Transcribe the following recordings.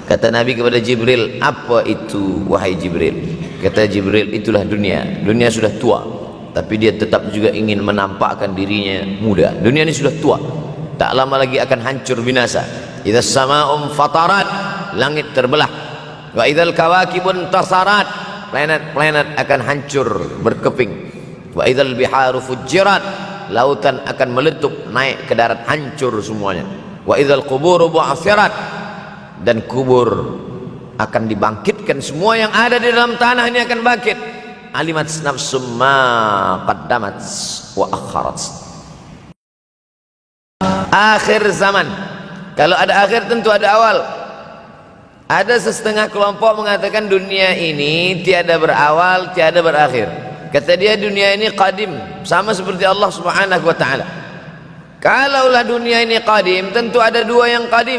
Kata Nabi kepada Jibril, apa itu wahai Jibril? Kata Jibril, itulah dunia. Dunia sudah tua, tapi dia tetap juga ingin menampakkan dirinya muda. Dunia ini sudah tua, tak lama lagi akan hancur binasa. Idza sama'um fatarat, langit terbelah. Wa idzal kawakibun tasarat, planet-planet akan hancur berkeping. Wa idzal biharu fujirat, lautan akan meletup naik ke darat, hancur semuanya. Wa idzal quburu bu'athirat, dan kubur akan dibangkitkan. Semua yang ada di dalam tanah ini akan bangkit. Alimat nafsum ma qaddamat wa akharat. Akhir zaman. Kalau ada akhir tentu ada awal. Ada setengah kelompok mengatakan dunia ini tiada berawal, tiada berakhir. Kata dia dunia ini qadim, sama seperti Allah Subhanahu wa taala. Kalaulah dunia ini qadim, tentu ada dua yang qadim,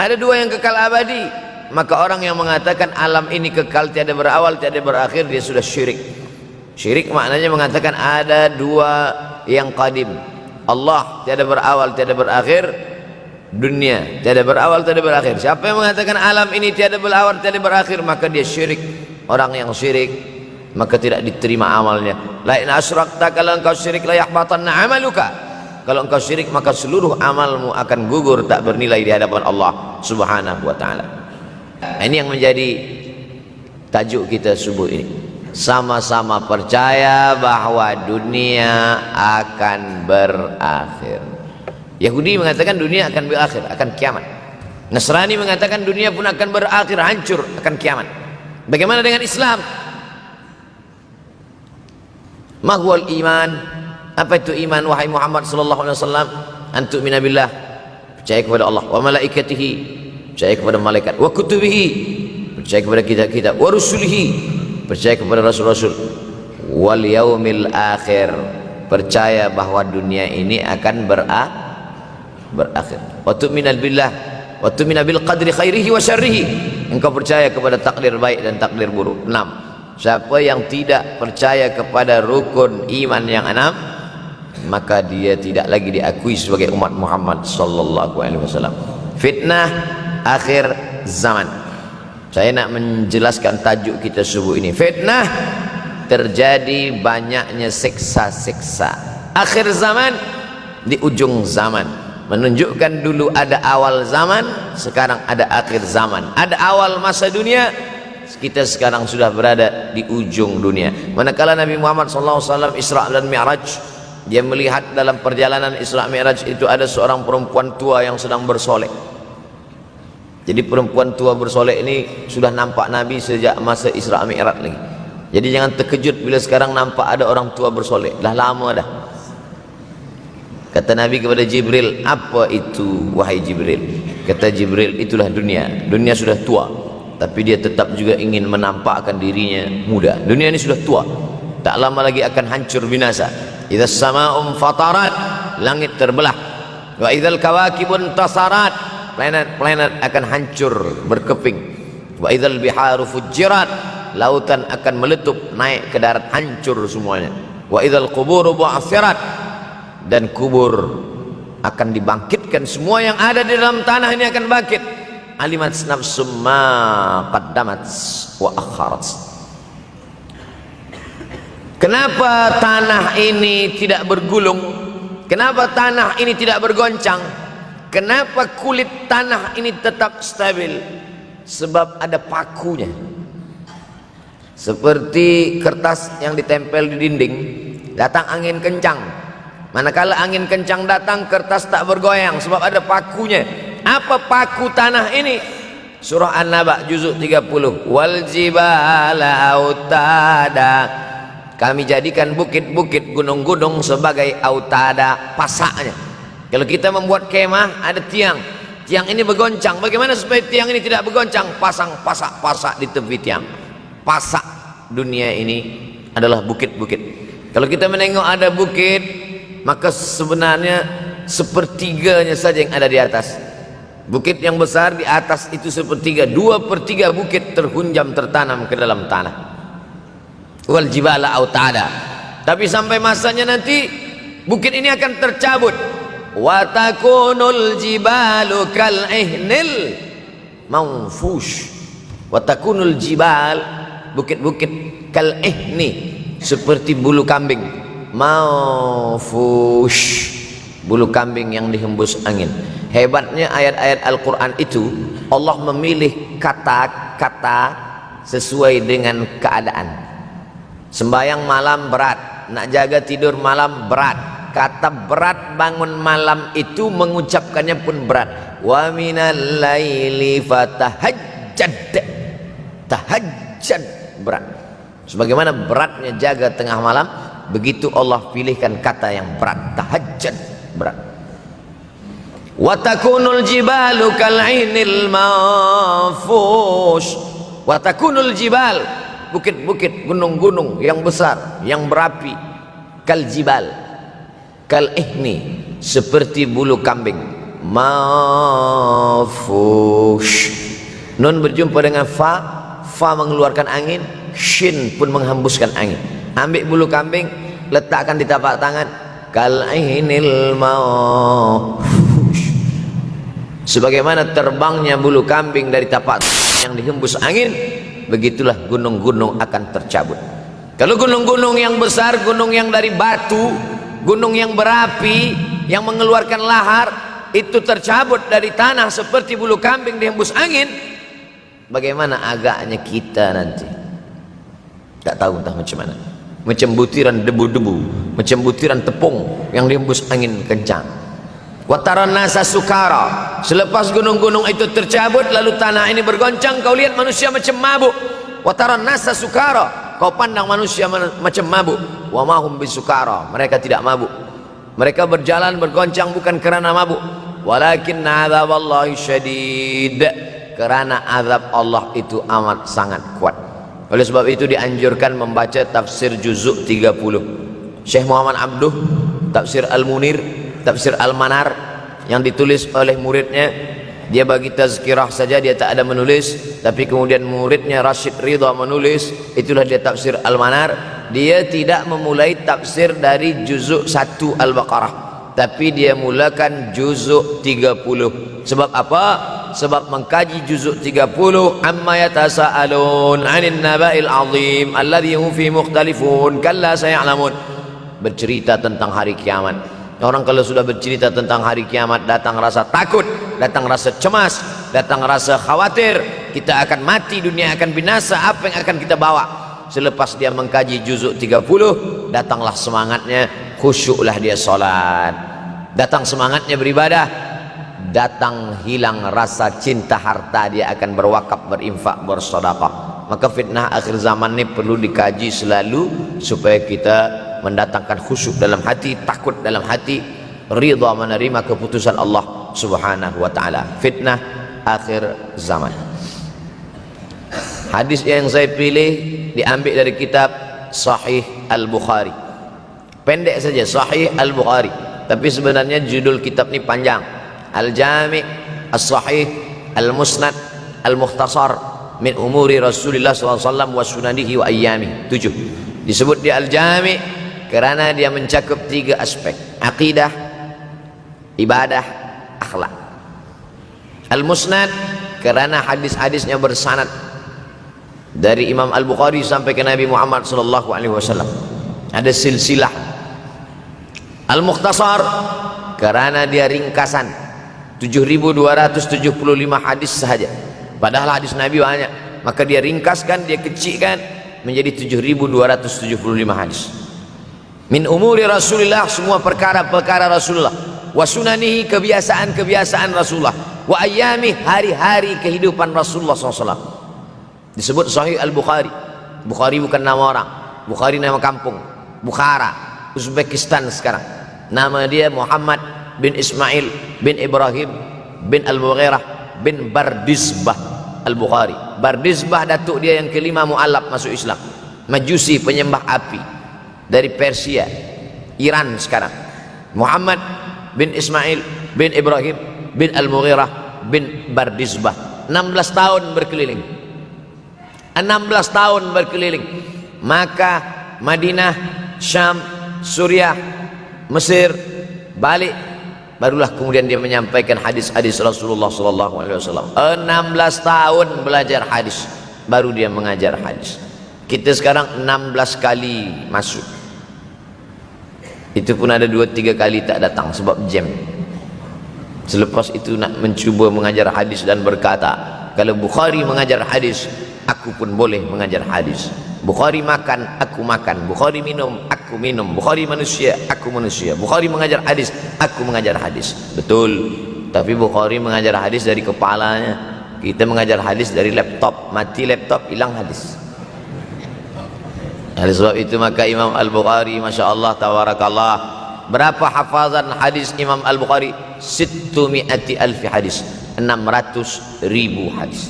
ada dua yang kekal abadi. Maka orang yang mengatakan alam ini kekal, tiada berawal, tiada berakhir, dia sudah syirik. Syirik maknanya mengatakan ada dua yang qadim. Allah tiada berawal, tiada berakhir, dunia tiada berawal, tiada berakhir. Siapa yang mengatakan alam ini tiada berawal, tiada berakhir, maka dia syirik. Orang yang syirik maka tidak diterima amalnya. La in asyrakta, kalau engkau syirik la yahbatanna amaluka. Kalau engkau syirik maka seluruh amalmu akan gugur, tak bernilai di hadapan Allah Subhanahu wa taala. Ini yang menjadi tajuk kita subuh ini. Sama-sama percaya bahwa dunia akan berakhir. Yahudi mengatakan dunia akan berakhir, akan kiamat. Nasrani mengatakan dunia pun akan berakhir, hancur, akan kiamat. Bagaimana dengan Islam? Ma huwal iman? Apa itu iman wahai Muhammad sallallahu alaihi wasallam? Antu tu'mina billah, percaya kepada Allah, wa malaikatihi, percaya kepada malaikat, wa kutubihi, percaya kepada kitab-kitab, wa rusulihi, percaya kepada rasul-rasul, wal yaumil akhir, percaya bahwa dunia ini akan berakhir. Wa tu'mina billah, wa tu'mina bil qadri khairihi wa syarrihi, engkau percaya kepada takdir baik dan takdir buruk. 6. Siapa yang tidak percaya kepada rukun iman yang 6, maka dia tidak lagi diakui sebagai umat Muhammad sallallahu alaihi wasallam. Fitnah akhir zaman. Saya nak menjelaskan tajuk kita subuh ini. Fitnah, terjadi banyaknya siksa-siksa. Akhir zaman, di ujung zaman. Menunjukkan dulu ada awal zaman, sekarang ada akhir zaman. Ada awal masa dunia, kita sekarang sudah berada di ujung dunia. Manakala Nabi Muhammad SAW Isra dan Mi'raj, dia melihat dalam perjalanan Isra Mi'raj itu ada seorang perempuan tua yang sedang bersolek. Jadi perempuan tua bersolek ini sudah nampak Nabi sejak masa Isra Mi'raj lagi. Jadi jangan terkejut bila sekarang nampak ada orang tua bersolek. Dah lama dah. Kata Nabi kepada Jibril, apa itu wahai Jibril? Kata Jibril, itulah dunia. Dunia sudah tua, tapi dia tetap juga ingin menampakkan dirinya muda. Dunia ini sudah tua, tak lama lagi akan hancur binasa. Idza sama'um fatarat, langit terbelah. Wa idzal kawakibun tasarat, planet-planet akan hancur berkeping. Wa idzal biharu fujirat, lautan akan meletup naik ke darat, hancur semuanya. Wa idzal quburu bu'athirat, dan kubur akan dibangkitkan. Semua yang ada di dalam tanah ini akan bangkit. Alimat nafsum ma qaddamat wa akharat. Kenapa tanah ini tidak bergulung? Kenapa tanah ini tidak bergoncang? Kenapa kulit tanah ini tetap stabil? Sebab ada pakunya. Seperti kertas yang ditempel di dinding, datang angin kencang, manakala angin kencang datang, kertas tak bergoyang sebab ada pakunya. Apa paku tanah ini? Surah An-Naba juzuk 30. Wal jibala autada, kami jadikan bukit-bukit, gunung-gunung sebagai autada, pasaknya. Kalau kita membuat kemah, ada tiang. Tiang ini bergoncang. Bagaimana supaya tiang ini tidak bergoncang? Pasang pasak-pasak di tepi tiang. Pasak dunia ini adalah bukit-bukit. Kalau kita menengok ada bukit, maka sebenarnya sepertiganya saja yang ada di atas. Bukit yang besar di atas itu sepertiga, 2/3 bukit terhunjam, tertanam ke dalam tanah. Wal jibala autada. Tapi sampai masanya nanti bukit ini akan tercabut. Wa takunul jibalu kal ihnil manfush. Wa takunul jibal, bukit-bukit kal ihni, seperti bulu kambing. Manfush, bulu kambing yang dihembus angin. Hebatnya ayat-ayat Al-Quran itu, Allah memilih kata-kata sesuai dengan keadaan. Sembayang malam berat, nak jaga tidur malam berat. Kata berat bangun malam itu mengucapkannya pun berat. Wa minal laili fatahajjad, tahajjud berat. Sebagaimana beratnya jaga tengah malam, begitu Allah pilihkan kata yang berat, tahajjud berat. Wa takunul jibalu kal'inil manfush. Wa takunul jibal, bukit-bukit, gunung-gunung yang besar, yang berapi, kal jibal, kal ihni, seperti bulu kambing. Manfush, nun berjumpa dengan fa, fa mengeluarkan angin, shin pun menghembuskan angin. Ambil bulu kambing, letakkan di tapak tangan, kal ainil manfush, sebagaimana terbangnya bulu kambing dari tapak yang dihembus angin, begitulah gunung-gunung akan tercabut. Kalau gunung-gunung yang besar, gunung yang dari batu, gunung yang berapi, yang mengeluarkan lahar, itu tercabut dari tanah seperti bulu kambing dihembus angin, bagaimana agaknya kita nanti? Tak tahu entah macam mana. Macam butiran debu-debu, macam butiran tepung yang dihembus angin kencang. Wataran nasa sukara, selepas gunung-gunung itu tercabut lalu tanah ini bergoncang, kau lihat manusia macam mabuk. Wataran nasa sukara, kau pandang manusia macam mabuk. Wa mahum bisukara, mereka tidak mabuk. Mereka berjalan bergoncang bukan kerana mabuk, walakin azaballahi syadid, kerana azab Allah itu amat sangat kuat. Oleh sebab itu dianjurkan membaca tafsir juzuk 30 Syekh Muhammad Abduh, tafsir Al-Munir, tafsir Al-Manar yang ditulis oleh muridnya. Dia bagi tazkirah saja, dia tak ada menulis, tapi kemudian muridnya Rashid Ridha menulis, itulah dia tafsir Al-Manar. Dia tidak memulai tafsir dari juzuk 1 Al-Baqarah, tapi dia mulakan juzuk 30. Sebab apa? Sebab mengkaji juzuk 30, amma yatasaalun 'anil naba'il 'azim alladhi hum fi mukhtalifun kalla saya'lamun, bercerita tentang hari kiamat. Orang kalau sudah bercerita tentang hari kiamat, datang rasa takut, datang rasa cemas, datang rasa khawatir, kita akan mati, dunia akan binasa, apa yang akan kita bawa? Selepas dia mengkaji juzuk 30, datanglah semangatnya, khusyuklah dia solat, datang semangatnya beribadah, datang hilang rasa cinta harta, dia akan berwakaf, berinfak, bersedekah. Maka fitnah akhir zaman ini perlu dikaji selalu supaya kita mendatangkan khusyuk dalam hati, takut dalam hati, ridha menerima keputusan Allah Subhanahu wa taala. Fitnah akhir zaman. Hadis yang saya pilih diambil dari kitab Sahih Al-Bukhari. Pendek saja, Sahih Al-Bukhari, tapi sebenarnya judul kitab ini panjang. Al-Jami' As-Sahih Al-Musnad Al-Mukhtasar min umuri Rasulullah SAW wa sunanihi wa ayyami. 7. Disebut dia Al-Jami' kerana dia mencakup 3 aspek: akidah, ibadah, akhlak. Al-Musnad kerana hadis-hadisnya bersanad dari Imam Al-Bukhari sampai ke Nabi Muhammad SAW, ada silsilah. Al-Mukhtasar kerana dia ringkasan, 7.275 hadis sahaja, padahal hadis Nabi banyak, maka dia ringkaskan, dia kecilkan menjadi 7.275 hadis. Min umuri Rasulullah, semua perkara-perkara Rasulullah, wa sunanihi, kebiasaan-kebiasaan Rasulullah, wa ayyami, hari-hari kehidupan Rasulullah SAW. Disebut Sahih Al-Bukhari. Bukhari bukan nama orang, Bukhari nama kampung, Bukhara, Uzbekistan sekarang. Nama dia Muhammad bin Ismail bin Ibrahim bin Al-Mughirah bin Bardizbah Al-Bukhari. Bardizbah datuk dia yang kelima mu'alaf masuk Islam, Majusi, penyembah api, dari Persia, Iran sekarang. Muhammad bin Ismail bin Ibrahim bin Al-Mughirah bin Bardizbah. 16 tahun berkeliling, 16 tahun berkeliling Makkah, Madinah, Syam, Suriah, Mesir, balik barulah kemudian dia menyampaikan hadis-hadis Rasulullah sallallahu alaihi wasallam. 16 tahun belajar hadis baru dia mengajar hadis. Kita sekarang 16 kali masuk, itu pun ada 2-3 kali tak datang sebab jam. Selepas itu nak mencuba mengajar hadis dan berkata, kalau Bukhari mengajar hadis, aku pun boleh mengajar hadis. Bukhari makan, aku makan. Bukhari minum, aku minum. Bukhari manusia, aku manusia. Bukhari mengajar hadis, aku mengajar hadis. Betul. Tapi Bukhari mengajar hadis dari kepalanya, kita mengajar hadis dari laptop. Mati laptop, hilang hadis. Oleh sebab itu maka Imam Al-Bukhari, Masya Allah, tabarakallah, berapa hafazan hadis Imam Al-Bukhari? 600,000 hadis, 600,000 hadis.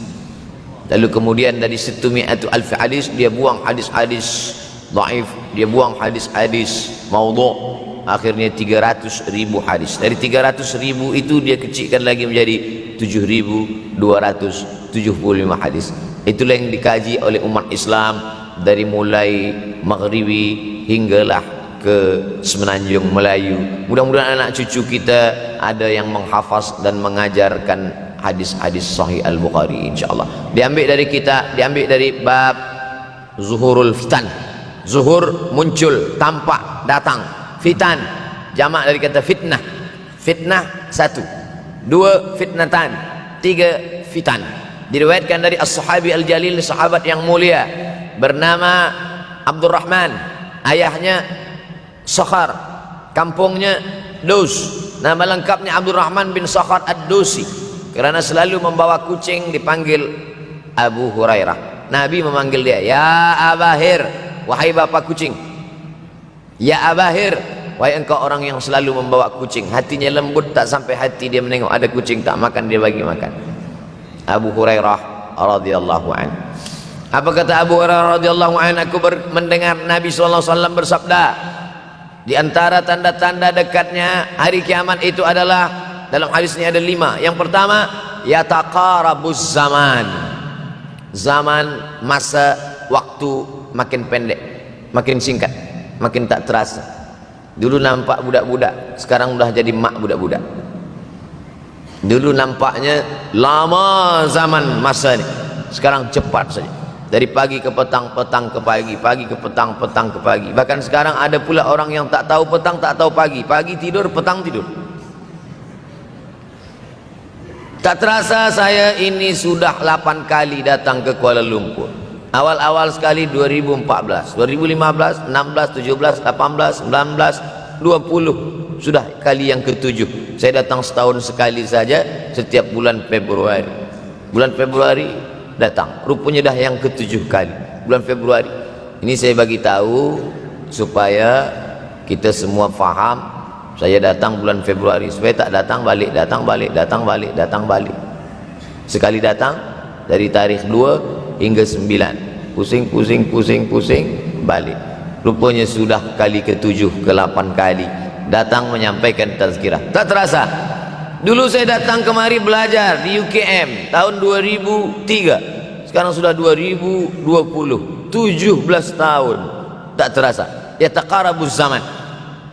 Lalu kemudian dari 600,000 hadis dia buang hadis-hadis dhaif, dia buang hadis-hadis maudhu', akhirnya 300,000 hadis. Dari 300,000 itu dia kecilkan lagi menjadi 7.275 hadis. Itulah yang dikaji oleh umat Islam dari mulai Maghribi hinggalah ke Semenanjung Melayu. Mudah-mudahan anak cucu kita ada yang menghafaz dan mengajarkan hadis-hadis Sahih Al-Bukhari, insyaallah. Diambil dari kita, diambil dari bab zuhurul fitan. Zuhur muncul, tampak, datang. Fitan jamak dari kata fitnah. Fitnah 1, 2 fitnatan, 3 fitan. Diriwayatkan dari as-sahabi al-jalil, sahabat yang mulia bernama Abdurrahman, ayahnya Sakhar, kampungnya Dus. Nama lengkapnya Abdurrahman bin Sakhar ad-Dusi. Kerana selalu membawa kucing dipanggil Abu Hurairah. Nabi memanggil dia, ya Abahir, wahai bapak kucing. Ya Abahir, wahai engkau orang yang selalu membawa kucing. Hatinya lembut, tak sampai hati dia menengok ada kucing tak makan, dia bagi makan. Abu Hurairah radhiyallahu anhu. Apa kata Abu Hurairah radhiyallahu anhu? Aku mendengar Nabi SAW bersabda, di antara tanda-tanda dekatnya hari kiamat itu adalah, dalam hadis ini ada 5. Yang pertama, yataqarabuz zaman. Zaman, masa, waktu makin pendek, makin singkat, makin tak terasa. Dulu nampak budak-budak, sekarang sudah jadi mak budak-budak. Dulu nampaknya lama zaman masa ini, sekarang cepat saja. Dari pagi ke petang, petang ke pagi, pagi ke petang, petang ke pagi. Bahkan sekarang ada pula orang yang tak tahu petang, tak tahu pagi. Pagi tidur, petang tidur. Tak terasa saya ini sudah 8 kali datang ke Kuala Lumpur. Awal-awal sekali 2014, 2015, 16, 17, 18, 19, 20. Sudah kali yang ke-7. Saya datang setahun sekali saja, setiap bulan Februari. Bulan Februari datang, rupanya dah yang ke-7 kali bulan Februari. Ini saya bagi tahu supaya kita semua faham. Saya datang bulan Februari, supaya tak datang balik, datang balik, datang balik, datang balik. Sekali datang dari tarikh 2 hingga 9, pusing, pusing, pusing, pusing, balik. Rupanya sudah kali ke-7, ke-8 kali datang menyampaikan tazkirah. Tak terasa. Dulu saya datang kemari belajar di UKM tahun 2003. Sekarang sudah 2020, 17 tahun. Tak terasa. Yataqarabuz zaman.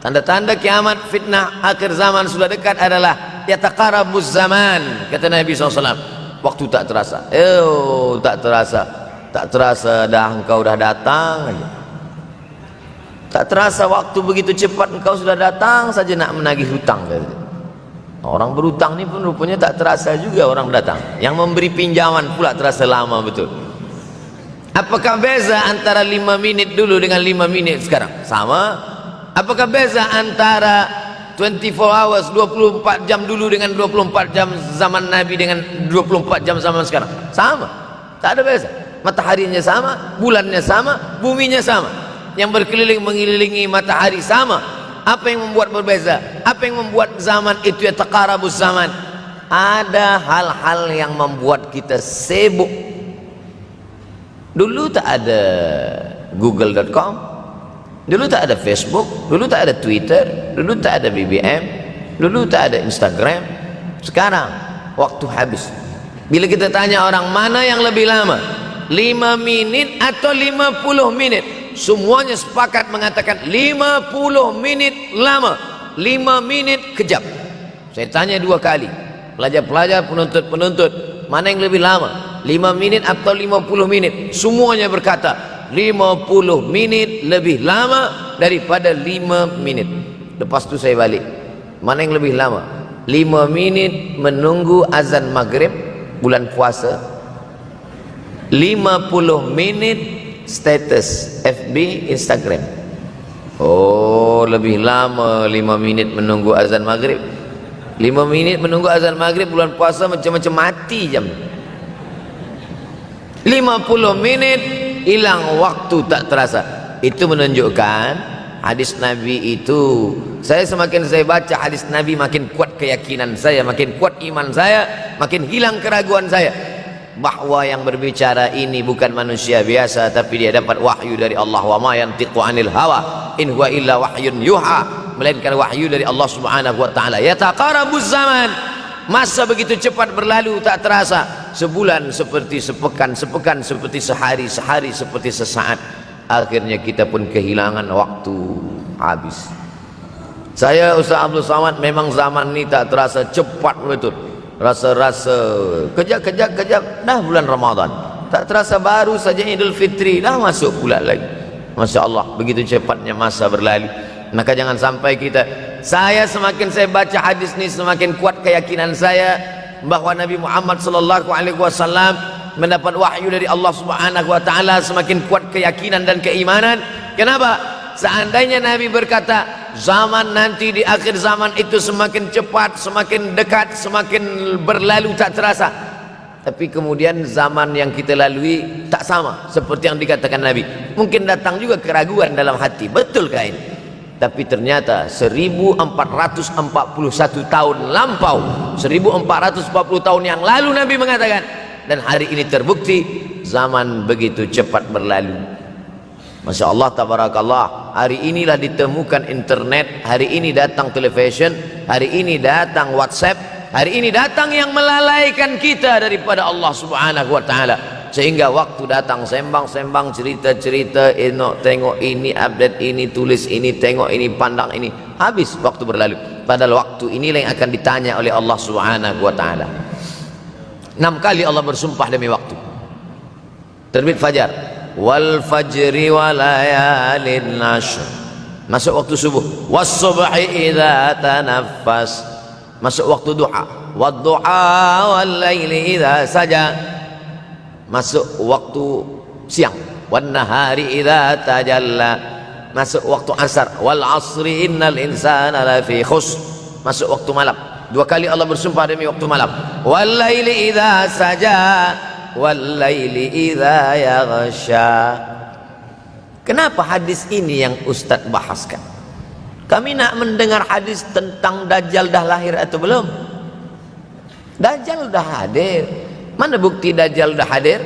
Tanda-tanda kiamat, fitnah akhir zaman sudah dekat adalah yataqarabuz zaman, kata Nabi SAW. Waktu tak terasa. Tak terasa. Tak terasa dah engkau dah datang aja. Tak terasa waktu begitu cepat, engkau sudah datang saja nak menagih hutang. Orang berhutang ni pun rupanya tak terasa juga orang datang. Yang memberi pinjaman pula terasa lama betul. Apakah beza antara 5 minit dulu dengan 5 minit sekarang? Sama. Apakah beza antara 24 hours, 24 jam dulu dengan 24 jam zaman Nabi dengan 24 jam zaman sekarang? Sama. Tak ada beza. Mataharinya sama, bulannya sama, buminya sama. Yang berkeliling mengelilingi matahari sama. Apa yang membuat berbeza? Apa yang membuat zaman itu yataqarabuz zaman? Ada hal-hal yang membuat kita sibuk. Dulu tak ada google.com, dulu tak ada Facebook, dulu tak ada Twitter, dulu tak ada BBM, dulu tak ada Instagram. Sekarang waktu habis. Bila kita tanya orang mana yang lebih lama, 5 minit atau 50 menit, semuanya sepakat mengatakan 50 menit lama, 5 minit kejap. Saya tanya 2 kali, pelajar-pelajar, penuntut-penuntut, mana yang lebih lama, 5 minit atau 50 menit? Semuanya berkata 50 menit lebih lama daripada 5 menit. Lepas itu saya balik, mana yang lebih lama? 5 menit menunggu azan maghrib bulan puasa, 50 menit status FB, Instagram. Oh, lebih lama 5 minit menunggu azan maghrib. 5 minit menunggu azan maghrib bulan puasa macam-macam mati jam. 50 menit hilang waktu tak terasa. Itu menunjukkan hadis Nabi itu, semakin saya baca hadis Nabi, makin kuat keyakinan saya, makin kuat iman saya, makin hilang keraguan saya bahwa yang berbicara ini bukan manusia biasa, tapi dia dapat wahyu dari Allah. Wa ma yantiqu anil hawa in huwa illa wahyun yuha, melainkan wahyu dari Allah Subhanahu wa taala. Yataqarabuz zaman, masa begitu cepat berlalu tak terasa. Sebulan seperti sepekan, sepekan seperti sehari, sehari seperti sesaat. Akhirnya kita pun kehilangan waktu, habis. Saya Ustaz Abdul Samad, memang zaman ini tak terasa cepat betul. Rasa-rasa kejap dah bulan Ramadan, tak terasa baru saja Idul Fitri dah masuk pula lagi. Masya Allah, begitu cepatnya masa berlalu. Maka jangan sampai semakin saya baca hadis ini, semakin kuat keyakinan saya bahwa Nabi Muhammad sallallahu alaihi wasallam mendapat wahyu dari Allah Subhanahu wa taala. Semakin kuat keyakinan dan keimanan. Kenapa? Seandainya Nabi berkata zaman nanti di akhir zaman itu semakin cepat, semakin dekat, semakin berlalu tak terasa, tapi kemudian zaman yang kita lalui tak sama seperti yang dikatakan Nabi. Mungkin datang juga keraguan dalam hati, betulkah ini? Tapi ternyata 1441 tahun lampau, 1440 tahun yang lalu Nabi mengatakan, dan hari ini terbukti zaman begitu cepat berlalu. Masya Allah, tabarakallah. Hari inilah ditemukan internet, hari ini datang television, hari ini datang WhatsApp, hari ini datang yang melalaikan kita daripada Allah Subhanahu wa taala. Sehingga waktu datang sembang-sembang, cerita-cerita, tengok ini, update ini, tulis ini, tengok ini, pandang ini, habis waktu berlalu. Padahal waktu inilah yang akan ditanya oleh Allah Subhanahu wa taala. 6 kali Allah bersumpah demi waktu. Terbit fajar, wal fajri wa layalin ashr, masuk waktu subuh. Was subhi idza tanaffas, masuk waktu duha. Wad duha wal laili idza saja, masuk waktu siang. Wan nahari idza tajalla, masuk waktu asar. Wal asri innal insana lafi khusr, masuk waktu malam. 2 kali Allah bersumpah demi waktu malam. Wal laili idza saja wal laili idza yaghsha. Kenapa hadis ini yang Ustaz bahaskan? Kami nak mendengar hadis tentang Dajjal dah lahir atau belum? Dajjal dah hadir. Mana bukti Dajjal dah hadir?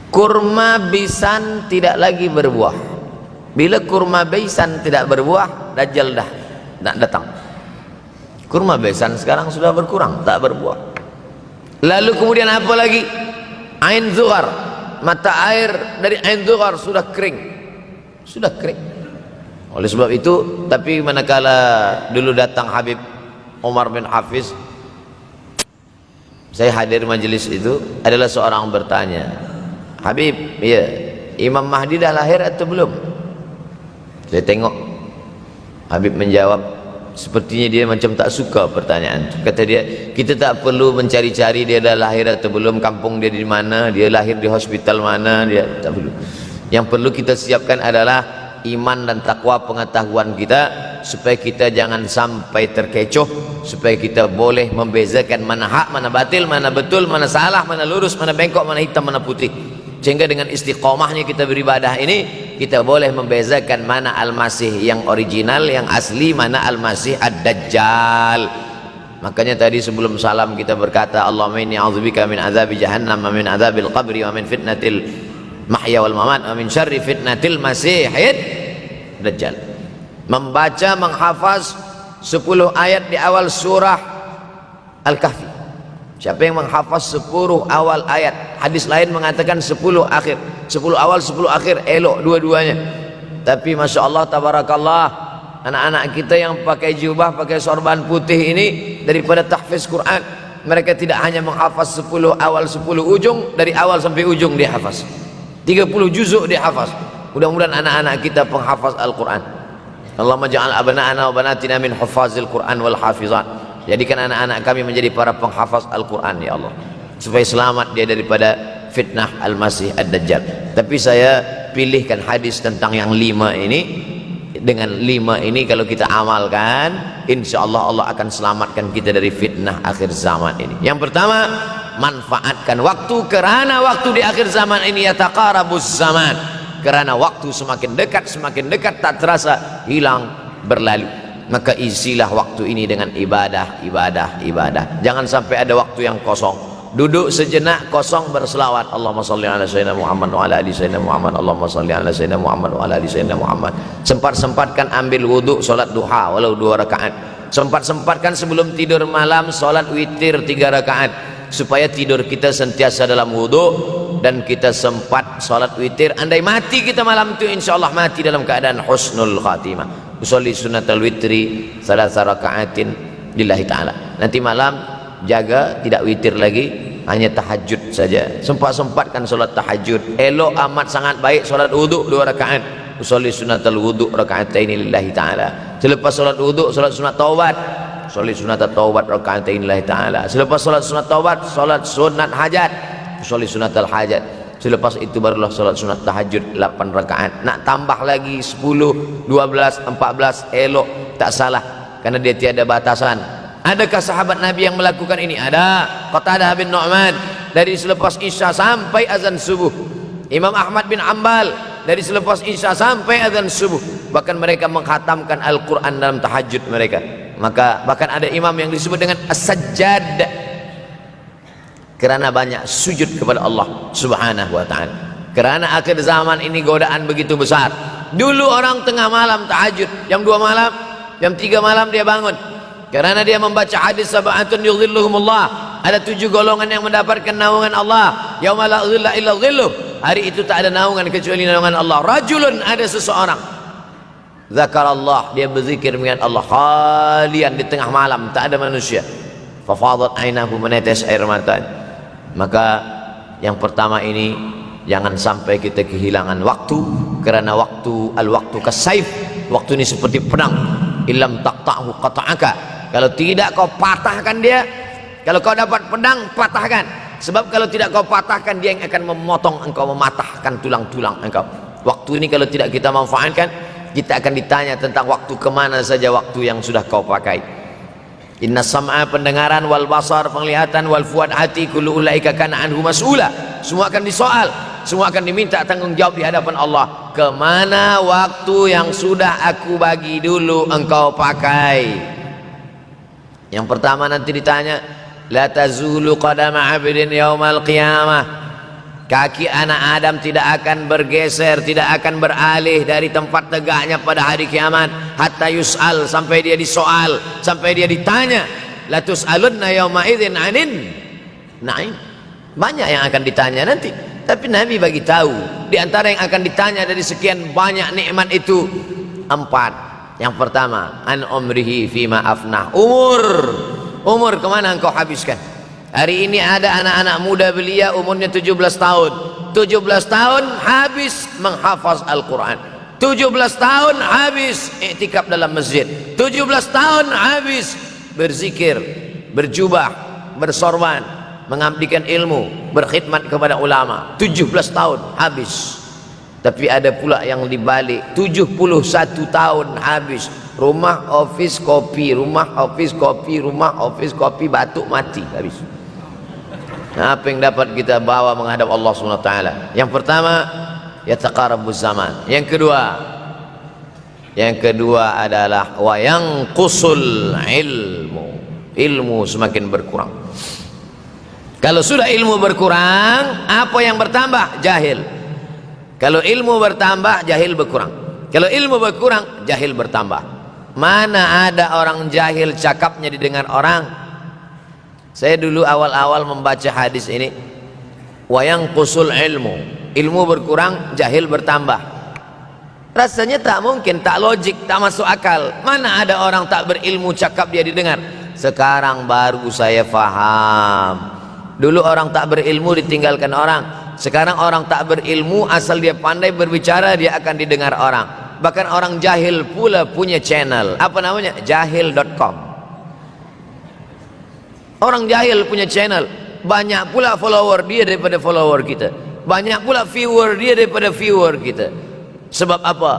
Kurma bisan tidak lagi berbuah. Bila kurma bisan tidak berbuah, Dajjal dah nak datang. Kurma bisan sekarang sudah berkurang, tak berbuah. Lalu kemudian apa lagi? Ain Zughar, mata air dari Ain Zughar sudah kering, sudah kering. Oleh sebab itu, tapi manakala dulu datang Habib Umar bin Hafiz, saya hadir majelis itu, adalah seorang bertanya, Habib, ya, Imam Mahdi dah lahir atau belum? Saya tengok Habib menjawab, sepertinya dia macam tak suka pertanyaan itu. Kata dia, kita tak perlu mencari-cari dia dah lahir atau belum, kampung dia di mana, dia lahir di hospital mana, dia tak perlu. Yang perlu kita siapkan adalah iman dan takwa pengetahuan kita, supaya kita jangan sampai terkecoh, supaya kita boleh membezakan mana hak, mana batil, mana betul, mana salah, mana lurus, mana bengkok, mana hitam, mana putih. Sehingga dengan istiqomahnya kita beribadah ini, kita boleh membezakan mana Al-Masih yang original, yang asli, mana Al-Masih Ad-Dajjal. Makanya tadi sebelum salam kita berkata, Allahumma inni a'udzubika min azabi jahannam, wa min azabil qabri, wa min fitnatil mahya wal mamat, wa min syarri fitnatil masihid Dajjal. Membaca, menghafaz 10 ayat di awal surah Al-Kahfi. Siapa yang menghafaz 10 awal ayat, hadis lain mengatakan 10 akhir, 10 awal 10 akhir, elok dua-duanya. Tapi Masya Allah, tabarakallah, anak-anak kita yang pakai jubah, pakai sorban putih ini daripada tahfiz Quran. Mereka tidak hanya menghafaz 10 awal 10 ujung, dari awal sampai ujung dia hafaz. 30 juzuk dia hafaz. Mudah-mudahan anak-anak kita penghafaz Al-Quran. Allahumma ja'al abna'ana wa banatina min hufazil Quran wal hafizat. Jadikan anak-anak kami menjadi para penghafaz Al-Quran ya Allah, supaya selamat dia daripada fitnah Al-Masih Ad-Dajjal. Tapi saya pilihkan hadis tentang yang 5 ini. Dengan 5 ini kalau kita amalkan, insya Allah Allah akan selamatkan kita dari fitnah akhir zaman ini. Yang pertama, manfaatkan waktu, kerana waktu di akhir zaman ini yataqarabuz zaman, kerana waktu semakin dekat tak terasa hilang berlalu. Maka isilah waktu ini dengan ibadah. Jangan sampai ada waktu yang kosong. Duduk sejenak kosong berselawat, Allahumma salli ala sayyidina Muhammad wa ala ali sayyidina Muhammad, Allahumma salli ala sayyidina Muhammad wa ala ali sayyidina Muhammad. Sempat-sempatkan ambil wudhu, solat duha walau 2 rakaat. Sempat-sempatkan sebelum tidur malam solat witir 3 rakaat, supaya tidur kita sentiasa dalam wudhu dan kita sempat solat witir. Andai mati kita malam itu, insyaallah mati dalam keadaan husnul khatimah. Usolli sunnatal witri 3 rakaatin lillahi ta'ala. Nanti malam jaga tidak witir lagi, hanya tahajud saja. Sempat-sempatkan solat tahajud. Elok amat sangat baik solat wudhu 2 rakaat. Usolli sunnatal wudhu rakaatain lillahi ta'ala. Selepas solat wudhu solat sunat taubat. Usolli sunnatat taubat rakaatain lillahi ta'ala. Selepas solat sunat taubat solat sunat hajat. Usolli sunnatal hajat. Selepas itu barulah solat sunat tahajud 8 rakaat. Nak tambah lagi 10, 12, 14 elok, tak salah, karena dia tiada batasan. Adakah sahabat Nabi yang melakukan ini? Ada. Qatadah bin Nu'man dari selepas Isya sampai azan subuh. Imam Ahmad bin Ambal dari selepas Isya sampai azan subuh. Bahkan mereka mengkhatamkan Al-Quran dalam tahajud mereka. Maka bahkan ada imam yang disebut dengan As-Sajjad, kerana banyak sujud kepada Allah Subhanahu wa ta'ala. Kerana akhir zaman ini godaan begitu besar. Dulu orang tengah malam tahajud, jam 2 malam, jam 3 malam dia bangun, karena dia membaca hadis sab'atun yudhilluhumullah. Ada 7 golongan yang mendapatkan naungan Allah. Yauma la dhilla illa dhilluh. Hari itu tak ada naungan kecuali naungan Allah. Rajulun, ada seseorang, zakarallah, dia berzikir mengingat Allah, khalian, di tengah malam tak ada manusia. Fafadat ainahu, menetes air mata. Maka yang pertama ini, jangan sampai kita kehilangan waktu, kerana waktu, al-waktu kasaif, waktu ini seperti pedang. Illam taqta'hu qata'aka. Kalau tidak kau patahkan dia. Kalau kau dapat pedang, patahkan. Sebab kalau tidak kau patahkan, dia yang akan memotong engkau, mematahkan tulang-tulang engkau. Waktu ini kalau tidak kita manfaatkan, kita akan ditanya tentang waktu, kemana saja waktu yang sudah kau pakai. Inna sam'a, pendengaran, wal basar, penglihatan, wal fuad, hati, kullu ulaika kana anhu mas'ula. Semua akan disoal, semua akan diminta tanggung jawab di hadapan Allah. Kemana waktu yang sudah aku bagi dulu engkau pakai? Yang pertama nanti ditanya, la tazulu qadama 'abdin yaumal qiyamah. Kaki anak Adam tidak akan bergeser, tidak akan beralih dari tempat tegaknya pada hari kiamat, hatta yus'al, sampai dia disoal, sampai dia ditanya. La tus'alunna yauma idzin 'anin na'im. Banyak yang akan ditanya nanti, tapi Nabi bagi tahu di antara yang akan ditanya dari sekian banyak nikmat itu 4. Yang pertama, an umrihi fima afnah. Umur kemana engkau habiskan? Hari ini ada anak-anak muda belia umurnya 17 tahun. 17 tahun habis menghafaz Al-Quran. 17 tahun habis iktikaf dalam masjid. 17 tahun habis berzikir, berjubah, bersorban, mengabdikan ilmu, berkhidmat kepada ulama. 17 tahun habis. Tapi ada pula yang dibalik, 71 tahun habis. Rumah, office, kopi, rumah, office, kopi, rumah, office, kopi, batuk, mati, habis. Nah, apa yang dapat kita bawa menghadap Allah SWT? Yang pertama, yataqarabuz zaman. Yang kedua adalah wa yanqusul ilmu. Ilmu semakin berkurang. Kalau sudah ilmu berkurang, apa yang bertambah? Jahil. Kalau ilmu bertambah, jahil berkurang. Kalau ilmu berkurang, jahil bertambah. Mana ada orang jahil cakapnya didengar orang? Saya dulu awal-awal membaca hadis ini, wa yanqusul ilmu. Ilmu berkurang, jahil bertambah. Rasanya tak mungkin, tak logik, tak masuk akal. Mana ada orang tak berilmu cakap dia didengar. Sekarang baru saya faham. Dulu orang tak berilmu ditinggalkan orang. Sekarang orang tak berilmu asal dia pandai berbicara dia akan didengar orang. Bahkan orang jahil pula punya channel. Apa namanya? Jahil.com. Orang jahil punya channel. Banyak pula follower dia daripada follower kita. Banyak pula viewer dia daripada viewer kita. Sebab apa?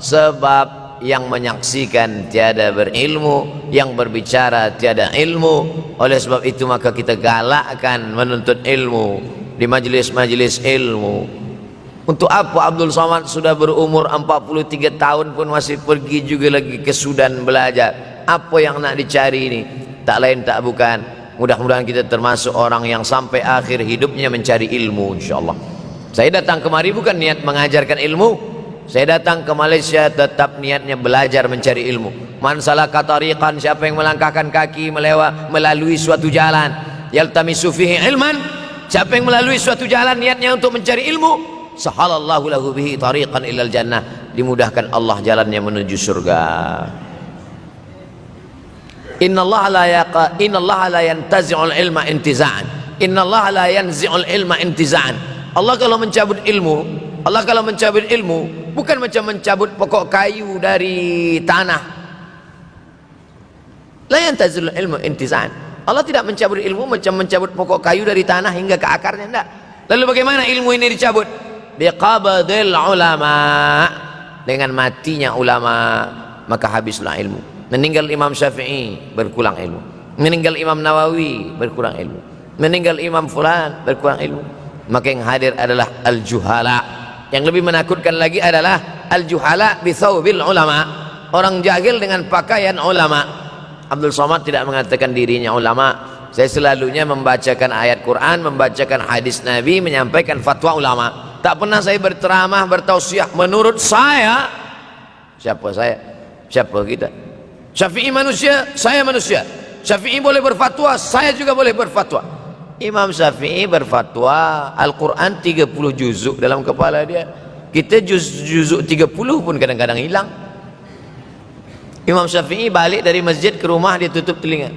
Sebab yang menyaksikan tiada berilmu, yang berbicara tiada ilmu. Oleh sebab itu maka kita galakkan menuntut ilmu di majlis-majlis ilmu. Untuk apa Abdul Somad sudah berumur 43 tahun pun masih pergi juga lagi ke Sudan belajar? Apa yang nak dicari ini? Tak lain tak bukan, mudah-mudahan kita termasuk orang yang sampai akhir hidupnya mencari ilmu, insyaallah. Saya datang kemari bukan niat mengajarkan ilmu. Saya datang ke Malaysia tetap niatnya belajar mencari ilmu. Man salaka tariqan, siapa yang melangkahkan kaki melalui suatu jalan, yaltamisu fihi ilman, siapa yang melalui suatu jalan niatnya untuk mencari ilmu, sahalallahu lahu bihi tariqan ilal jannah, dimudahkan Allah jalannya menuju surga. Innallaha la yantazi'ul ilma intiza'an. Innallaha la yanzi'ul ilma intiza'an. Allah kalau mencabut ilmu, bukan macam mencabut pokok kayu dari tanah. La yantazilul ilmu intiza'an. Allah tidak mencabut ilmu macam mencabut pokok kayu dari tanah hingga ke akarnya, tidak. Lalu bagaimana ilmu ini dicabut? Biqabdil ulama, dengan matinya ulama maka habislah ilmu. Meninggal Imam Syafi'i berkurang ilmu, meninggal Imam Nawawi berkurang ilmu, meninggal Imam Fulan berkurang ilmu. Maka yang hadir adalah al-juhala. Yang lebih menakutkan lagi adalah al-juhala bi thawbil ulama, orang jahil dengan pakaian ulama. Abdul Somad tidak mengatakan dirinya ulama. Saya selalunya membacakan ayat Quran, membacakan hadis Nabi, menyampaikan fatwa ulama. Tak pernah saya berceramah, bertausiah. Menurut saya, siapa saya? Siapa kita? Syafi'i manusia, saya manusia. Syafi'i boleh berfatwa, saya juga boleh berfatwa. Imam Syafi'i berfatwa Al-Quran 30 juzuk dalam kepala dia. Kita juzuk 30 pun kadang-kadang hilang. Imam Syafi'i balik dari masjid ke rumah dia tutup telinga.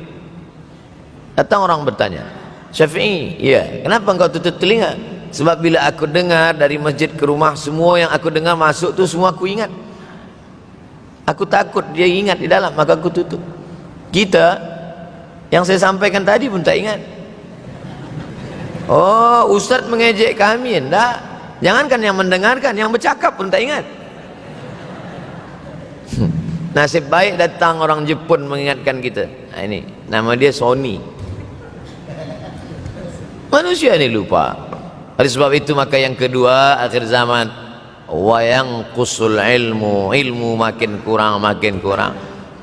Datang orang bertanya, Syafi'i, ya, kenapa engkau tutup telinga? Sebab bila aku dengar dari masjid ke rumah, semua yang aku dengar masuk tu semua aku ingat. Aku takut dia ingat di dalam, maka aku tutup. Kita yang saya sampaikan tadi pun tak ingat. Oh, Ustaz mengejek kami, enggak. Jangankan yang mendengarkan, yang bercakap pun tak ingat. Nasib baik datang orang Jepun mengingatkan kita. Nah, ini nama dia Sony. Manusia ini lupa. Oleh sebab itu maka yang kedua, akhir zaman, wa yanqusul ilmu makin kurang.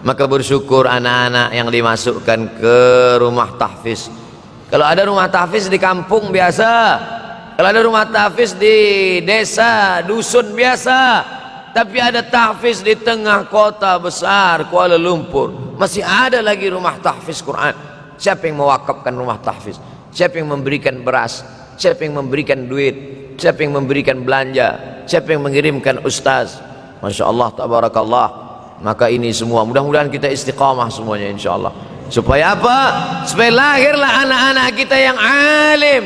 Maka bersyukur anak-anak yang dimasukkan ke rumah tahfiz. Kalau ada rumah tahfiz di kampung biasa, kalau ada rumah tahfiz di desa, dusun biasa, tapi ada tahfiz di tengah kota besar Kuala Lumpur, masih ada lagi rumah tahfiz Quran. Siapa yang mewakafkan rumah tahfiz? Siapa yang memberikan beras? Siapa yang memberikan duit? Siapa yang memberikan belanja? Siapa yang mengirimkan ustaz? Masya Allah, tabarakallah. Maka ini semua mudah-mudahan kita istiqamah semuanya insyaallah. Supaya apa? Supaya lahirlah anak-anak kita yang alim,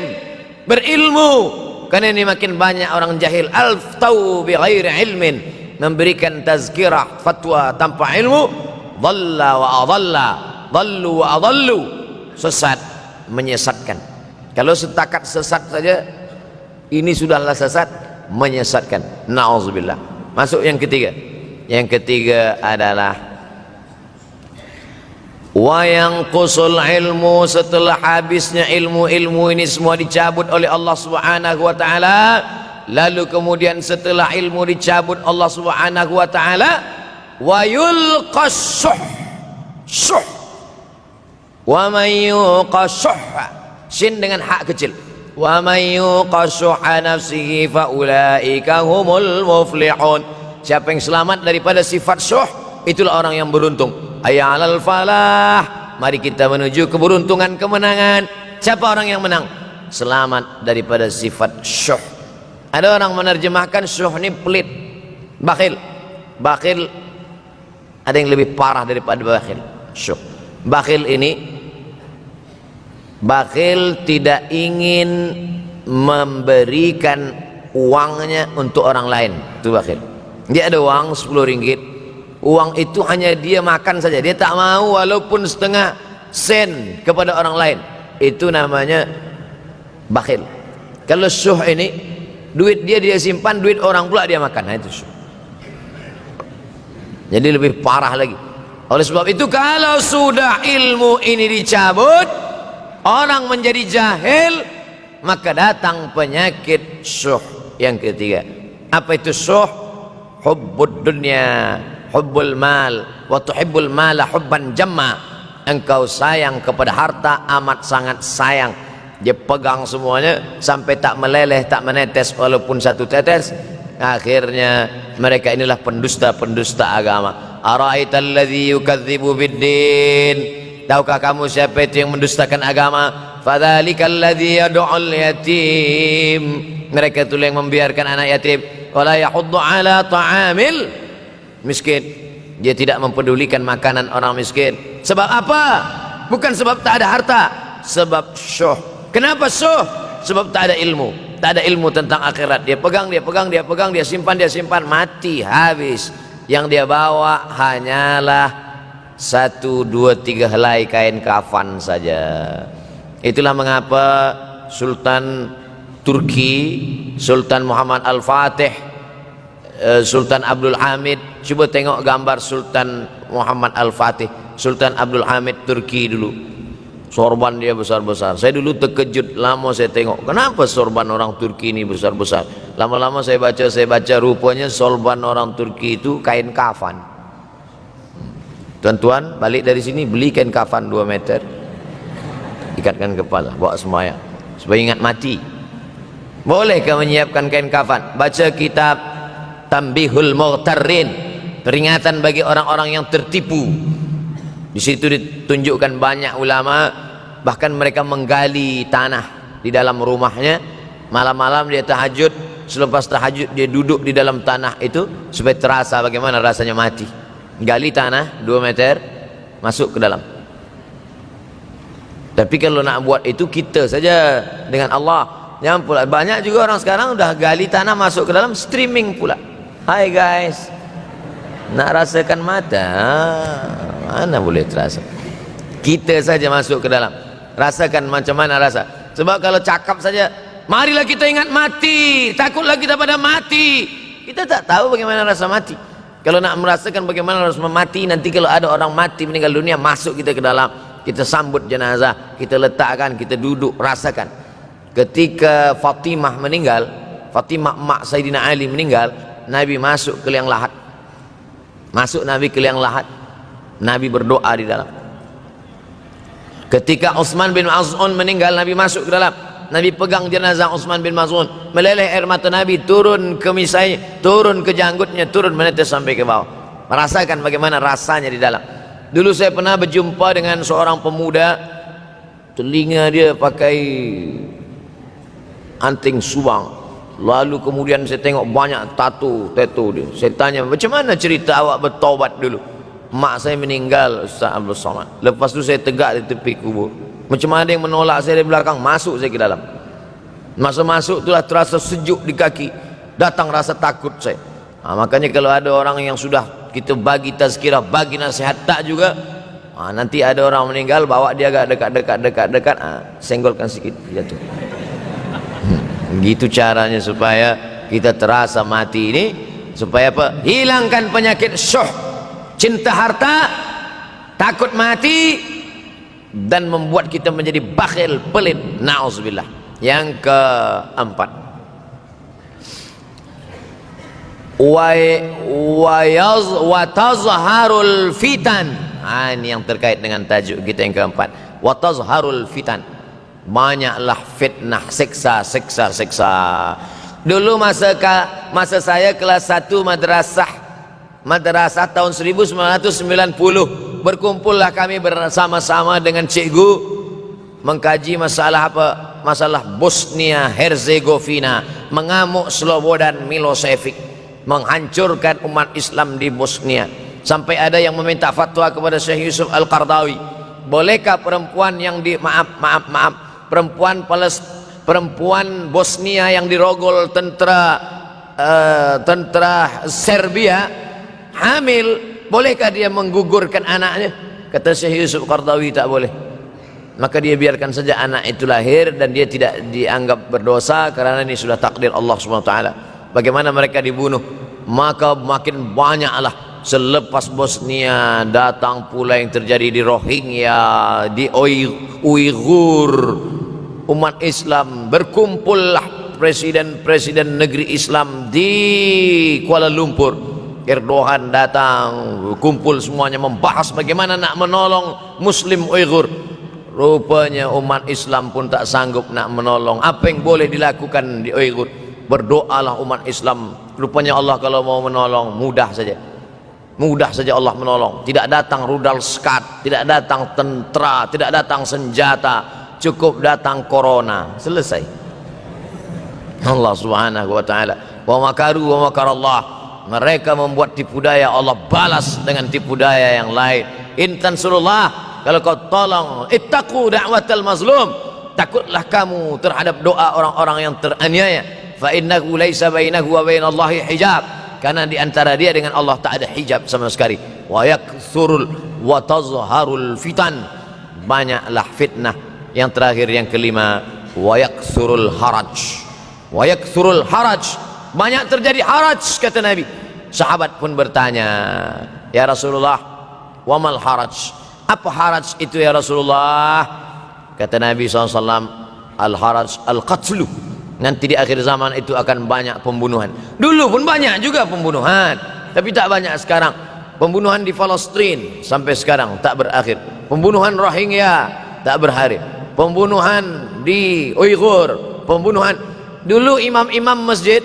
berilmu. Karena ini makin banyak orang jahil, alftau bi ghairi ilmin, memberikan tazkirah, fatwa tanpa ilmu. Dhalla wa adalla, dhallu wa adallu, sesat, menyesatkan. Kalau setakat sesat saja, ini sudahlah sesat, menyesatkan. Na'udzubillah. Masuk yang ketiga. Yang ketiga adalah wa yanqusul ilmu, setelah habisnya ilmu ini semua dicabut oleh Allah Subhanahu wa taala. Lalu kemudian setelah ilmu dicabut Allah Subhanahu wa taala, wa yulqas syuh. Wa may yuqas sin dengan hak kecil. Wa may yuqas nafsihi fa ulaika humul muflihun. Siapa yang selamat daripada sifat syuh, itulah orang yang beruntung. Hayya 'alal falah, mari kita menuju keberuntungan, kemenangan. Siapa orang yang menang? Selamat daripada sifat syuh. Ada orang menerjemahkan syuh ini pelit, bakhil. bakhil ada yang lebih parah daripada bakhil. Syuh. Bakhil ini, bakhil tidak ingin memberikan uangnya untuk orang lain. Itu bakhil. Dia ada uang 10 ringgit, uang itu hanya dia makan saja, dia tak mau walaupun setengah sen kepada orang lain. Itu namanya bakhil. Kalau syuh ini, duit dia simpan, duit orang pula dia makan. Nah, itu syuh. Jadi lebih parah lagi. Oleh sebab itu, kalau sudah ilmu ini dicabut, orang menjadi jahil, maka datang penyakit syuh yang ketiga. Apa itu syuh? Hubbud dunya, hubbul mal, wa tuhibbul mala hubban jamma. Engkau sayang kepada harta amat sangat sayang. Dia pegang semuanya sampai tak meleleh, tak menetes walaupun satu tetes. Akhirnya mereka inilah pendusta-pendusta agama. Ara'aital ladzi yukadzibu biddin. Tahukah kamu siapa itu yang mendustakan agama? Fadzalikal ladzi yad'ul yatim. Mereka itu yang membiarkan anak yatim. Wala yahuddu ala ta'amil miskin. Dia tidak mempedulikan makanan orang miskin. Sebab apa? Bukan sebab tak ada harta, sebab syuh. Kenapa syuh? Sebab tak ada ilmu. Tak ada ilmu tentang akhirat. Dia pegang, dia simpan, mati, habis. Yang dia bawa hanyalah 1, 2, 3 helai kain kafan saja. Itulah mengapa Sultan Turki, Sultan Muhammad Al-Fatih, Sultan Abdul Hamid, coba tengok gambar Sultan Muhammad Al-Fatih, Sultan Abdul Hamid Turki dulu. Sorban dia besar-besar. Saya dulu terkejut, lama saya tengok, kenapa sorban orang Turki ini besar-besar. Lama-lama saya baca, rupanya sorban orang Turki itu kain kafan. Tuan-tuan balik dari sini beli kain kafan 2 meter, ikatkan kepala, bawa sembahyang supaya ingat mati. Bolehkah menyiapkan kain kafan? Baca kitab Tanbihul Mughtarrin, peringatan bagi orang-orang yang tertipu. Di situ ditunjukkan banyak ulama, bahkan mereka menggali tanah di dalam rumahnya. Malam-malam dia tahajud, selepas tahajud dia duduk di dalam tanah itu supaya terasa bagaimana rasanya mati. Gali tanah 2 meter, masuk ke dalam. Tapi kalau nak buat itu kita saja dengan Allah. Jangan pula, banyak juga orang sekarang udah gali tanah masuk ke dalam, streaming pula. Hai guys, nak rasakan mata, mana boleh terasa. Kita saja masuk ke dalam, rasakan macam mana rasa. Sebab kalau cakap saja, marilah kita ingat mati, takutlah kita pada mati, kita tak tahu bagaimana rasa mati. Kalau nak merasakan bagaimana harus mati, nanti kalau ada orang mati meninggal dunia, masuk kita ke dalam, kita sambut jenazah, kita letakkan, kita duduk, rasakan. Ketika Fatimah meninggal, Fatimah mak Sayyidina Ali meninggal, Nabi masuk ke liang lahat. Masuk Nabi ke liang lahat, Nabi berdoa di dalam. Ketika Utsman bin Maz'un meninggal, Nabi masuk ke dalam, Nabi pegang jenazah Utsman bin Maz'un, meleleh air mata Nabi turun ke misai, turun ke janggutnya, turun menetes sampai ke bawah. Merasakan bagaimana rasanya di dalam. Dulu saya pernah berjumpa dengan seorang pemuda, telinga dia pakai anting subang, lalu kemudian saya tengok banyak tato dia. Saya tanya, macam mana cerita awak bertaubat dulu? Mak saya meninggal, Ustaz Abdul Somad. Lepas tu saya tegak di tepi kubur. Macam mana ada yang menolak saya dari belakang, masuk saya ke dalam. Masa masuk itulah terasa sejuk di kaki, datang rasa takut saya. Makanya kalau ada orang yang sudah kita bagi tazkirah, bagi nasihat tak juga, nanti ada orang meninggal, bawa dia agak dekat, senggolkan sikit, jatuh. Gitu caranya supaya kita terasa mati ini, supaya apa? Hilangkan penyakit syuh, cinta harta, takut mati, dan membuat kita menjadi bakhil, pelit, na'udzubillah. Yang keempat, wa tazharul fitan. Ini yang terkait dengan tajuk kita yang keempat, wa tazharul fitan. Banyaklah fitnah, siksa. Dulu masa saya kelas 1 madrasah tahun 1990, berkumpullah kami bersama-sama dengan cikgu mengkaji masalah apa? Masalah Bosnia Herzegovina, mengamuk Slobodan Milosevic. menghancurkan umat Islam di Bosnia. Sampai ada yang meminta fatwa kepada Syekh Yusuf Al-Qaradawi, bolehkah perempuan yang perempuan Bosnia yang dirogol tentara Serbia hamil, bolehkah dia menggugurkan anaknya? Kata Syekh Yusuf Qaradawi, tak boleh. Maka dia biarkan saja anak itu lahir dan dia tidak dianggap berdosa karena ini sudah takdir Allah SWT. Bagaimana mereka dibunuh? Maka makin banyaklah. Selepas Bosnia datang pula yang terjadi di Rohingya, di Uighur. Umat Islam berkumpullah presiden-presiden negeri Islam di Kuala Lumpur. Erdogan datang, kumpul semuanya membahas bagaimana nak menolong Muslim Uighur. Rupanya umat Islam pun tak sanggup nak menolong. Apa yang boleh dilakukan di Uighur? Berdoalah umat Islam. Rupanya Allah kalau mau menolong mudah saja. Mudah saja Allah menolong. Tidak datang rudal skat, tidak datang tentara, tidak datang senjata, cukup datang corona, selesai. Allah Subhanahu wa taala, wa makaru wa makarallah. Mereka membuat tipu daya, Allah balas dengan tipu daya yang lain. In tansurullah, kalau kau tolong, ittaqu da'watal mazlum, takutlah kamu terhadap doa orang-orang yang teraniaya. Fa innahu laisa bainahu wa bainallahi hijab, karena di antara dia dengan Allah tak ada hijab sama sekali. Wa yakthurul wa tazharul fitan, banyaklah fitnah. Yang terakhir, yang kelima, wa yakthurul haraj. Wa yakthurul haraj, banyak terjadi haraj, kata Nabi. Sahabat pun bertanya, ya Rasulullah, wa mal haraj, apa haraj itu ya Rasulullah? Kata Nabi SAW, al haraj al qatlu, nanti di akhir zaman itu akan banyak pembunuhan. Dulu pun banyak juga pembunuhan, tapi tak banyak sekarang. Pembunuhan di Palestina sampai sekarang tak berakhir. Pembunuhan Rohingya tak berakhir. Pembunuhan di Uighur, pembunuhan. Dulu imam-imam masjid,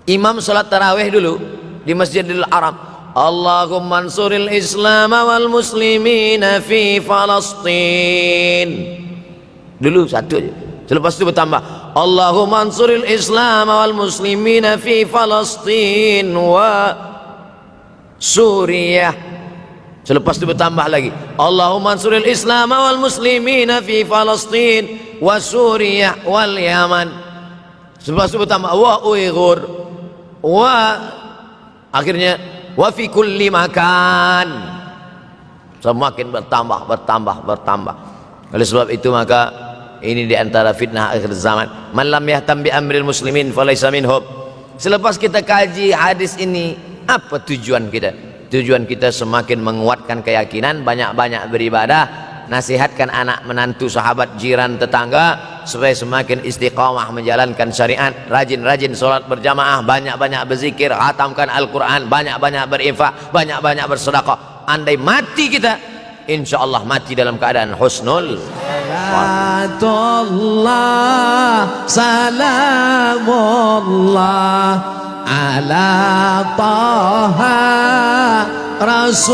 imam salat tarawih dulu di Masjidil Haram, Allahumma ansuril Islam wal muslimina fi Palestin. Dulu satu aja. Selepas itu bertambah, Allahumma ansuril Islam wal muslimina fi Palestin wa Suriah. Selepas itu bertambah lagi, Allahumma ansuril Islam wal muslimina fi Palestin wa Suriah wal Yaman. Selepas itu bertambah wa Uighur wa, akhirnya wa fi kulli makan. Semakin bertambah. Oleh sebab itu maka ini diantara fitnah akhir zaman. Man lam yahtam bi amril muslimin falaysa minhum. Selepas kita kaji hadis ini, apa tujuan kita? Tujuan kita semakin menguatkan keyakinan, banyak-banyak beribadah, nasihatkan anak menantu, sahabat, jiran, tetangga supaya semakin istiqamah menjalankan syariat, rajin-rajin sholat berjamaah, banyak-banyak berzikir, khatamkan Al-Quran, banyak-banyak berinfak, banyak-banyak bersedekah. Andai mati kita, insya Allah mati dalam keadaan husnul. Salamullah ala Taha Rasulillah.